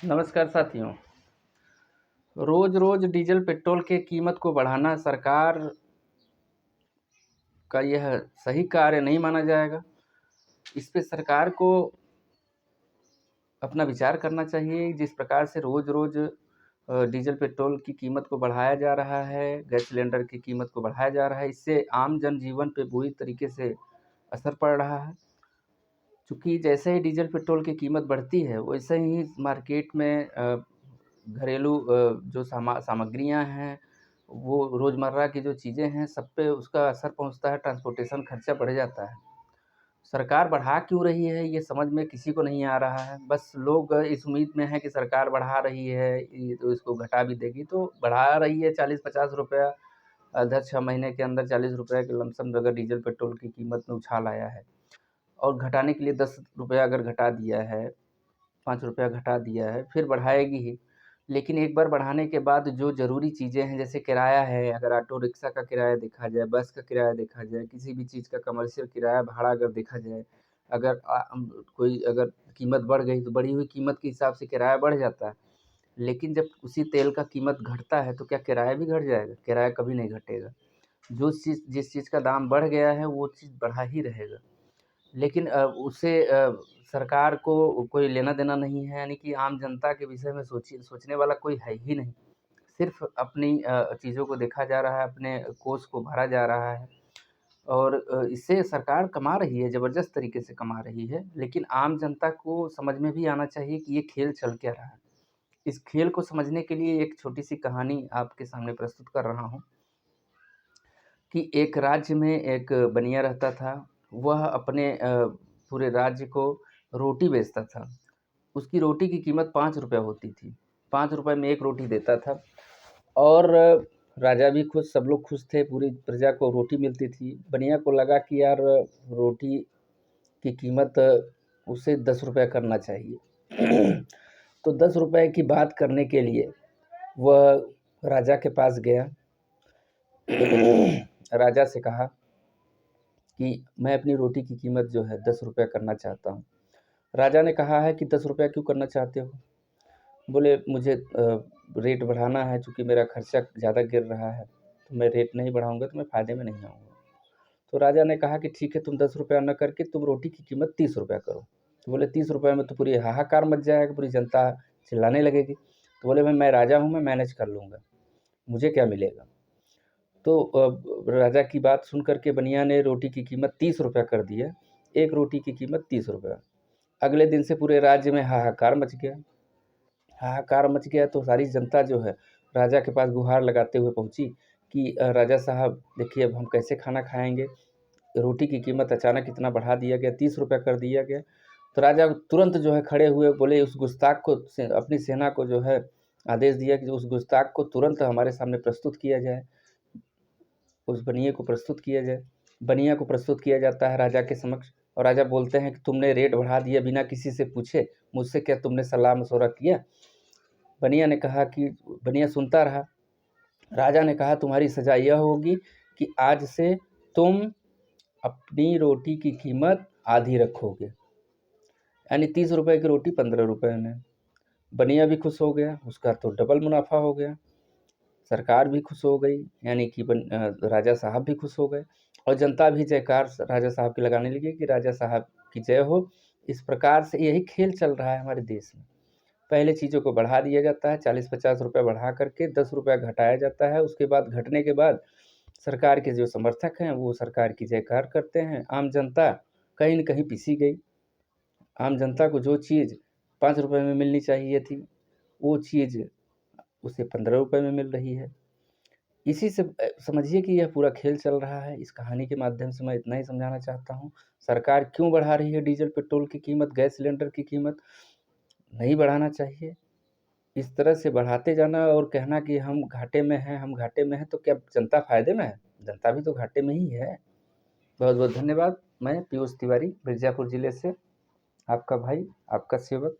नमस्कार साथियों। रोज रोज diesel petrol के कीमत को बढ़ाना सरकार का यह सही कार्य नहीं माना जाएगा। इस पे सरकार को अपना विचार करना चाहिए। जिस प्रकार से रोज रोज डीजल पेट्रोल की कीमत को बढ़ाया जा रहा है, गैस सिलेंडर की कीमत को बढ़ाया जा रहा है, इससे आम जनजीवन पे बुरी तरीके से असर पड़ रहा है। चूँकि जैसे ही डीजल पेट्रोल की कीमत बढ़ती है, वैसे ही मार्केट में घरेलू जो सामग्रियाँ हैं, वो रोज़मर्रा की जो चीज़ें हैं, सब पे उसका असर पहुँचता है, ट्रांसपोर्टेशन खर्चा बढ़ जाता है। सरकार बढ़ा क्यों रही है, ये समझ में किसी को नहीं आ रहा है। बस लोग इस उम्मीद में हैं कि सरकार बढ़ा रही है, ये तो इसको घटा भी देगी, तो बढ़ा रही है 40-50 रुपया। हर 6 महीने के अंदर 40 रुपये के लमसम अगर डीजल पेट्रोल की कीमत में उछाल आया है और घटाने के लिए 10 रुपया अगर घटा दिया है, 5 रुपया घटा दिया है, फिर बढ़ाएगी ही। लेकिन एक बार बढ़ाने के बाद जो ज़रूरी चीज़ें हैं, जैसे किराया है, अगर ऑटो रिक्शा का किराया देखा जाए, बस का किराया देखा जाए, किसी भी चीज़ का कमर्शियल किराया भाड़ा अगर देखा जाए, अगर कोई अगर कीमत बढ़ गई तो बढ़ी हुई कीमत के हिसाब से किराया बढ़ जाता है। लेकिन जब उसी तेल का कीमत घटता है तो क्या किराया भी घट जाएगा? किराया कभी नहीं घटेगा। जो चीज़ जिस चीज़ का दाम बढ़ गया है, वो चीज़ बढ़ा ही रहेगा। लेकिन उससे सरकार को कोई लेना-देना नहीं है, यानी कि आम जनता के विषय में सोचने वाला कोई है ही नहीं। सिर्फ़ अपनी चीज़ों को देखा जा रहा है, अपने कोष को भरा जा रहा है और इससे सरकार कमा रही है, ज़बरदस्त तरीके से कमा रही है। लेकिन आम जनता को समझ में भी आना चाहिए कि ये खेल चल क्या रहा है। इस खेल को समझने के लिए एक छोटी-सी कहानी आपके सामने प्रस्तुत कर रहा हूँ कि एक राज्य में एक बनिया रहता था। वह अपने पूरे राज्य को रोटी बेचता था। उसकी रोटी की कीमत 5 रुपए होती थी। 5 रुपए में 1 रोटी देता था और राजा भी खुश, सब लोग खुश थे, पूरी प्रजा को रोटी मिलती थी। बनिया को लगा कि यार रोटी की कीमत उसे 10 रुपए करना चाहिए। तो 10 रुपए की बात करने के लिए वह राजा के पास गया। राजा से कहा कि मैं अपनी रोटी की कीमत जो है 10 रुपए करना चाहता हूँ। राजा ने कहा है कि 10 रुपया क्यों करना चाहते हो? बोले मुझे रेट बढ़ाना है, चूँकि मेरा खर्चा ज़्यादा गिर रहा है, तो मैं रेट नहीं बढ़ाऊँगा तो मैं फ़ायदे में नहीं आऊँगा। तो राजा ने कहा कि ठीक है, तुम 10 रुपया ना करके तुम रोटी की कीमत 30 रुपया करो। तो बोले 30 रुपये में तो पूरी हाहाकार मच जाएगा, पूरी जनता चिल्लाने लगेगी। तो बोले भाई मैं राजा हूँ, मैं मैनेज कर लूँगा, मुझे क्या मिलेगा? तो राजा की बात सुन कर के बनिया ने रोटी की कीमत 30 रुपया कर दिया। 1 रोटी की कीमत 30 रुपया। अगले दिन से पूरे राज्य में हाहाकार मच गया। हाहाकार मच गया तो सारी जनता जो है राजा के पास गुहार लगाते हुए पहुँची कि राजा साहब देखिए अब हम कैसे खाना खाएँगे? रोटी की कीमत अचानक इतना बढ़ा दिया गया, 30 रुपया कर दिया गया। तो राजा तुरंत जो है खड़े हुए, बोले उस गुस्ताख को अपनी सेना को जो है आदेश दिया कि उस गुस्ताख को तुरंत हमारे सामने प्रस्तुत किया जाए। उस बनिए को प्रस्तुत किया जाए। बनिया को प्रस्तुत किया जाता है राजा के समक्ष और राजा बोलते हैं कि तुमने रेट बढ़ा दिया बिना किसी से पूछे, मुझसे क्या तुमने सलाह-मशवरा किया? बनिया ने कहा कि बनिया सुनता रहा। राजा ने कहा तुम्हारी सज़ा यह होगी कि आज से तुम अपनी रोटी की कीमत आधी रखोगे, यानी 30 रुपए की रोटी 15 रुपए में। बनिया भी खुश हो गया, उसका तो डबल मुनाफ़ा हो गया। सरकार भी खुश हो गई, यानी कि राजा साहब भी खुश हो गए और जनता भी जयकार राजा साहब की लगाने लगी कि राजा साहब की जय हो। इस प्रकार से यही खेल चल रहा है हमारे देश में। पहले चीज़ों को बढ़ा दिया जाता है, 40-50 रुपए बढ़ा करके 10 रुपया घटाया जाता है। उसके बाद घटने के बाद सरकार के जो समर्थक हैं, वो सरकार की जयकार करते हैं। आम जनता कहीं न कहीं पिसी गई। आम जनता को जो चीज़ 5 रुपए में मिलनी चाहिए थी, वो चीज़ उसे 15 रुपए में मिल रही है। इसी से समझिए कि यह पूरा खेल चल रहा है। इस कहानी के माध्यम से मैं इतना ही समझाना चाहता हूँ, सरकार क्यों बढ़ा रही है डीज़ल पेट्रोल की कीमत, गैस सिलेंडर की कीमत? नहीं बढ़ाना चाहिए। इस तरह से बढ़ाते जाना और कहना कि हम घाटे में हैं, हम घाटे में हैं, तो क्या जनता फ़ायदे में है? जनता भी तो घाटे में ही है। बहुत-बहुत धन्यवाद। मैं पीयूष तिवारी मिर्ज़ापुर ज़िले से, आपका भाई, आपका सेवक।